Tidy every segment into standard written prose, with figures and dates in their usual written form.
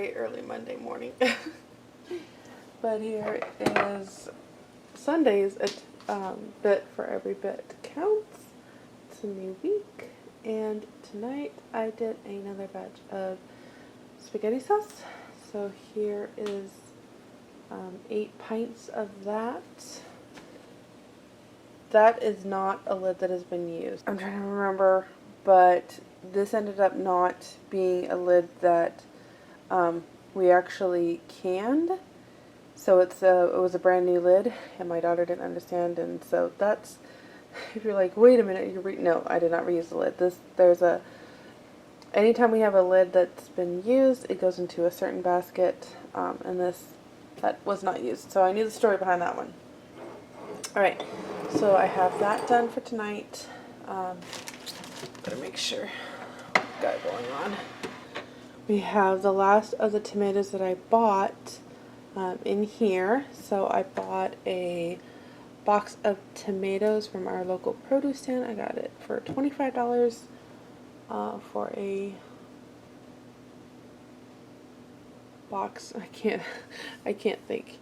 very early Monday morning. But here is Sunday's bit for every bit counts. It's a new week, and tonight I did another batch of spaghetti sauce. So here is 8 pints of that. That is not a lid that has been used. I'm trying to remember, but this ended up not being a lid that we actually canned. So it was a brand new lid, and my daughter didn't understand, and so that's, if you're like, wait a minute, no, I did not reuse the lid. Anytime we have a lid that's been used, it goes into a certain basket, and that was not used. So I knew the story behind that one. Alright, so I have that done for tonight. Better make sure what we've got going on. We have the last of the tomatoes that I bought in here. So I bought a box of tomatoes from our local produce stand. I got it for $25 for a box. I can't think.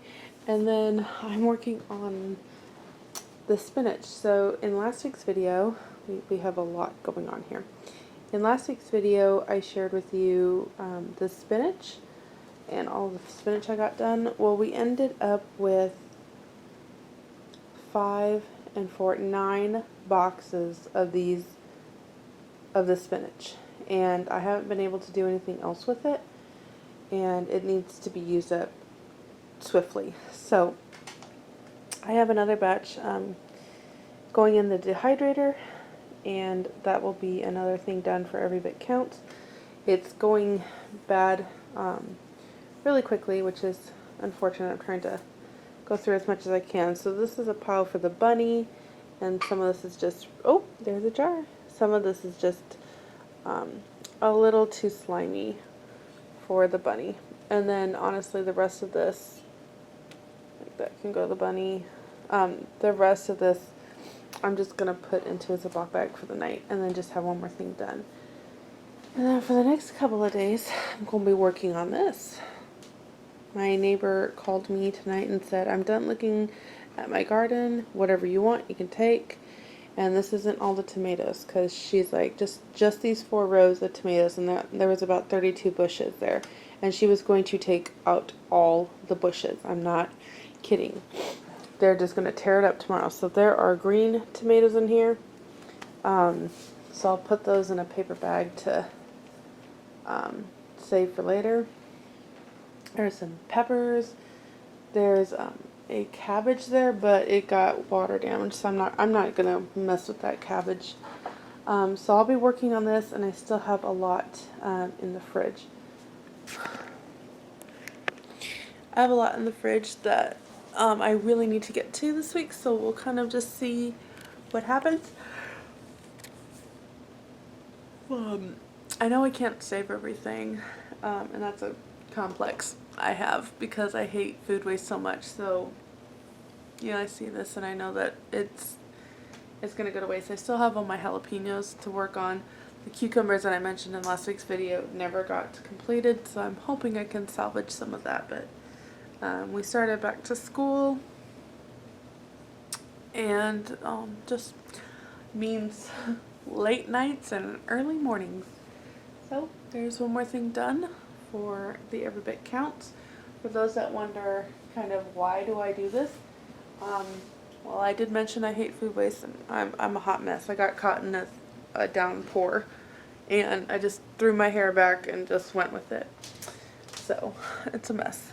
And then I'm working on the spinach. So in last week's video, we have a lot going on here. In last week's video, I shared with you the spinach and all the spinach I got done. Well, we ended up with 9 boxes of the spinach, and I haven't been able to do anything else with it, and it needs to be used up swiftly. So I have another batch going in the dehydrator, and that will be another thing done for every bit counts. It's going bad really quickly, which is unfortunate. I'm trying to go through as much as I can. So this is a pile for the bunny, and some of this is just, oh, there's a jar. Some of this is just a little too slimy for the bunny. And then honestly, the rest of this, like that can go to the bunny. The rest of this I'm just going to put into a Ziploc bag for the night, and then just have one more thing done. And then for the next couple of days, I'm going to be working on this. My neighbor called me tonight and said, I'm done looking at my garden. Whatever you want, you can take. And this isn't all the tomatoes, because she's like, just these 4 rows of tomatoes, and there was about 32 bushes there. And she was going to take out all the bushes. I'm not kidding. They're just going to tear it up tomorrow. So there are green tomatoes in here. So I'll put those in a paper bag to save for later. There's some peppers. There's a cabbage there, but it got water damage, so I'm not gonna mess with that cabbage. So I'll be working on this, and I still have a lot in the fridge. I have a lot in the fridge that I really need to get to this week, so we'll kind of just see what happens. I know I can't save everything, and that's a complex I have because I hate food waste so much. So, yeah, I see this and I know that it's going to go to waste. I still have all my jalapenos to work on. The cucumbers that I mentioned in last week's video never got completed, so I'm hoping I can salvage some of that. But we started back to school, and just means late nights and early mornings. So there's one more thing done for the Every Bit Counts. For those that wonder kind of why do I do this, well, I did mention I hate food waste, and I'm a hot mess. I got caught in a downpour, and I just threw my hair back and just went with it. So it's a mess.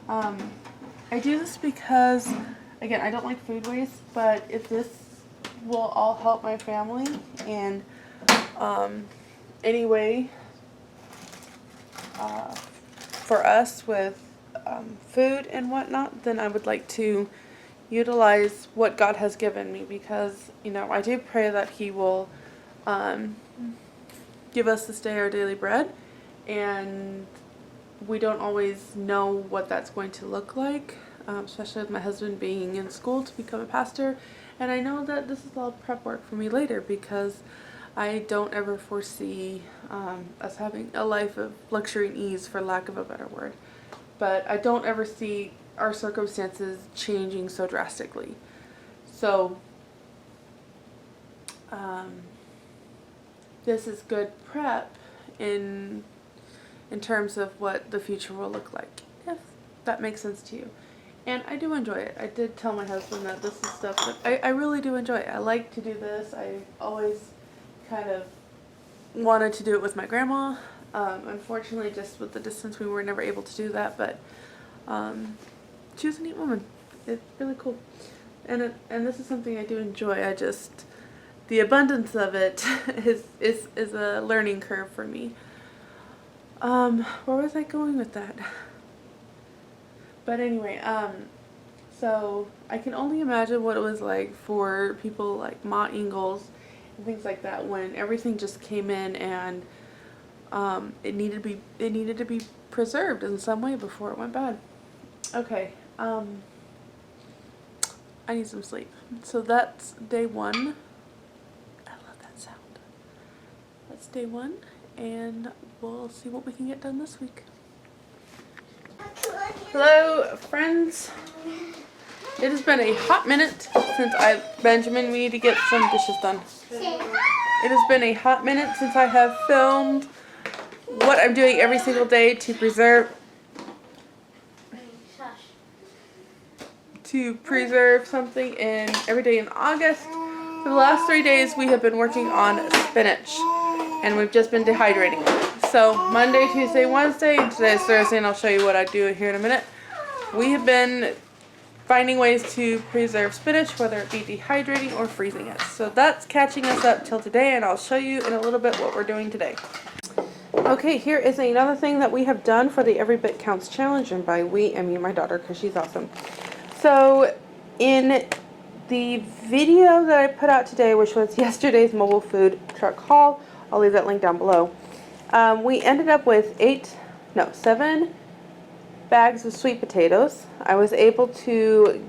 I do this because, again, I don't like food waste, but if this will all help my family in any way for us with food and whatnot, then I would like to utilize what God has given me, because, you know, I do pray that He will give us this day our daily bread, and we don't always know what that's going to look like, especially with my husband being in school to become a pastor. And I know that this is all prep work for me later, because I don't ever foresee us having a life of luxury and ease, for lack of a better word. But I don't ever see our circumstances changing so drastically. So this is good prep in terms of what the future will look like, if that makes sense to you. And I do enjoy it. I did tell my husband that this is stuff that I really do enjoy. I like to do this. I always kind of wanted to do it with my grandma. Unfortunately, just with the distance, we were never able to do that. But she was a neat woman. It's really cool. And this is something I do enjoy. I just, the abundance of it is a learning curve for me. Where was I going with that? But anyway, so I can only imagine what it was like for people like Ma Ingalls and things like that when everything just came in and it needed to be preserved in some way before it went bad. Okay, I need some sleep. So that's day one. I love that sound. That's day one, and we'll see what we can get done this week. Hello, friends. It has been a hot minute since Benjamin, we need to get some dishes done. It has been a hot minute since I have filmed what I'm doing every single day to preserve something in every day in August. For the last 3 days we have been working on spinach, and we've just been dehydrating it. So Monday, Tuesday, Wednesday, and today is Thursday, and I'll show you what I do here in a minute. We have been finding ways to preserve spinach, whether it be dehydrating or freezing it. So that's catching us up till today, and I'll show you in a little bit what we're doing today. Okay, here is another thing that we have done for the Every Bit Counts challenge, and by we, I mean my daughter, because she's awesome. So in the video that I put out today, which was yesterday's mobile food truck haul, I'll leave that link down below. We ended up with 7 bags of sweet potatoes. I was able to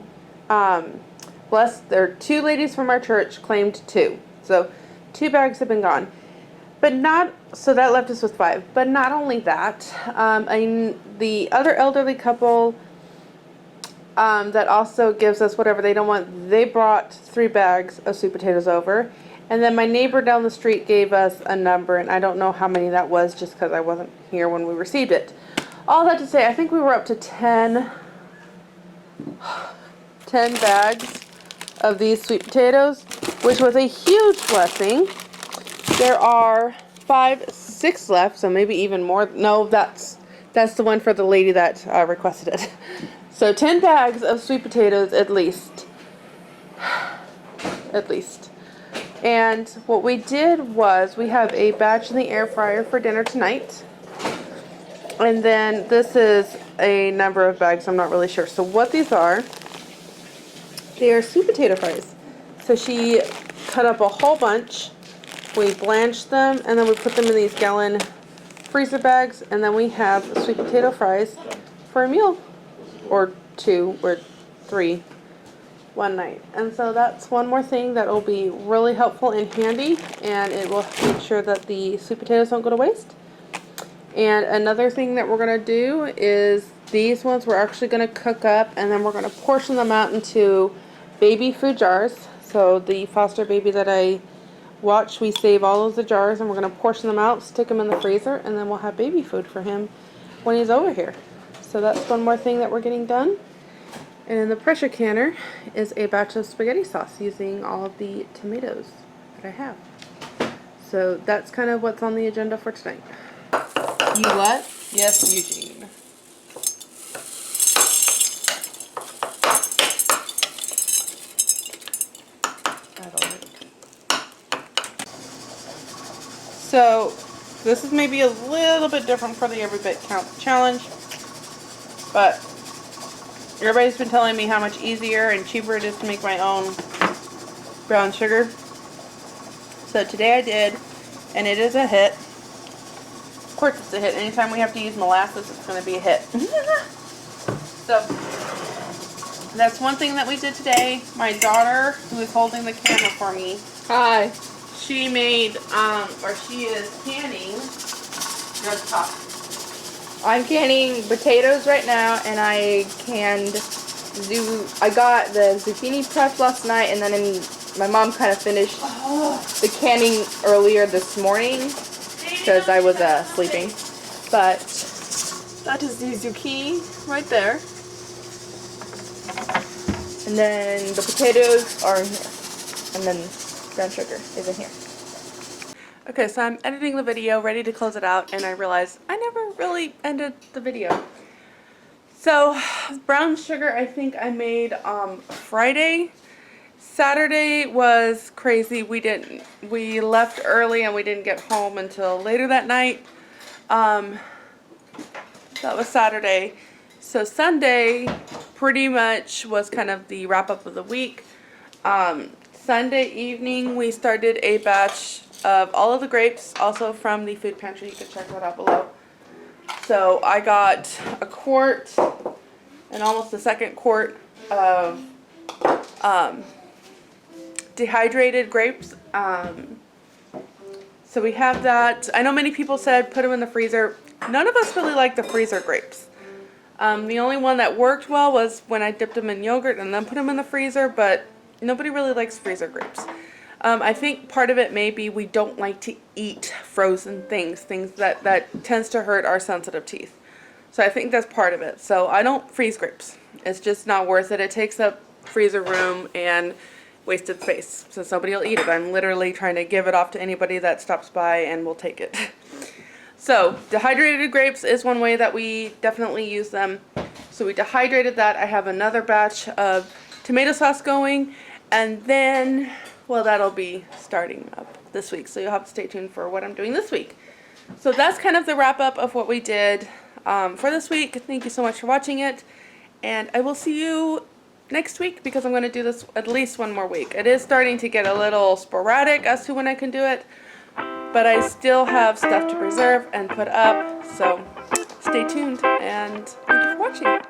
there are 2 ladies from our church claimed 2. So 2 bags have been gone. But so that left us with 5. But not only that, the other elderly couple that also gives us whatever they don't want, they brought 3 bags of sweet potatoes over. And then my neighbor down the street gave us a number, and I don't know how many that was just because I wasn't here when we received it. All that to say, I think we were up to 10 bags of these sweet potatoes, which was a huge blessing. There are 6 left, so maybe even more. No, that's the one for the lady that requested it. So 10 bags of sweet potatoes at least. At least. And what we did was we have a batch in the air fryer for dinner tonight. And then this is a number of bags, I'm not really sure. So what these are, they are sweet potato fries. So she cut up a whole bunch, we blanched them, and then we put them in these gallon freezer bags, and then we have sweet potato fries for a meal, or 2, or 3, one night. And so that's one more thing that will be really helpful and handy, and it will make sure that the sweet potatoes don't go to waste. And another thing that we're going to do is these ones we're actually going to cook up, and then we're going to portion them out into baby food jars. So the foster baby that I watch, we save all of the jars, and we're going to portion them out, stick them in the freezer, and then we'll have baby food for him when he's over here. So that's one more thing that we're getting done. And in the pressure canner is a batch of spaghetti sauce using all of the tomatoes that I have. So that's kind of what's on the agenda for tonight. You what? Yes, Eugene. So this is maybe a little bit different for the Every Bit Counts challenge, but everybody's been telling me how much easier and cheaper it is to make my own brown sugar. So today I did, and it is a hit. Of course it's a hit. Anytime we have to use molasses, it's going to be a hit. So that's one thing that we did today. My daughter, who is holding the camera for me, hi. she made, or she is canning. Good talk. I'm canning potatoes right now, and I got the zucchini prep last night, and then my mom kind of finished the canning earlier this morning because I was sleeping. But that is the zucchini right there. And then the potatoes are in here. And then brown sugar is in here. Okay, so I'm editing the video, ready to close it out, and I realized I never really ended the video. So, brown sugar I think I made Friday. Saturday was crazy. We left early and we didn't get home until later that night. That was Saturday. So Sunday pretty much was kind of the wrap up of the week. Sunday evening we started a batch of all of the grapes, also from the food pantry. You can check that out below. So I got a quart and almost a second quart of dehydrated grapes. So we have that. I know many people said put them in the freezer. None of us really like the freezer grapes. The only one that worked well was when I dipped them in yogurt and then put them in the freezer, but nobody really likes freezer grapes. I think part of it may be we don't like to eat frozen things that tends to hurt our sensitive teeth. So I think that's part of it. So I don't freeze grapes. It's just not worth it. It takes up freezer room and wasted space, since nobody will eat it. I'm literally trying to give it off to anybody that stops by and will take it. So dehydrated grapes is one way that we definitely use them. So we dehydrated that. I have another batch of tomato sauce going, and then, well, that'll be starting up this week, so you'll have to stay tuned for what I'm doing this week. So that's kind of the wrap up of what we did for this week. Thank you so much for watching it, and I will see you next week, because I'm going to do this at least one more week. It is starting to get a little sporadic as to when I can do it, but I still have stuff to preserve and put up, so stay tuned, and thank you for watching.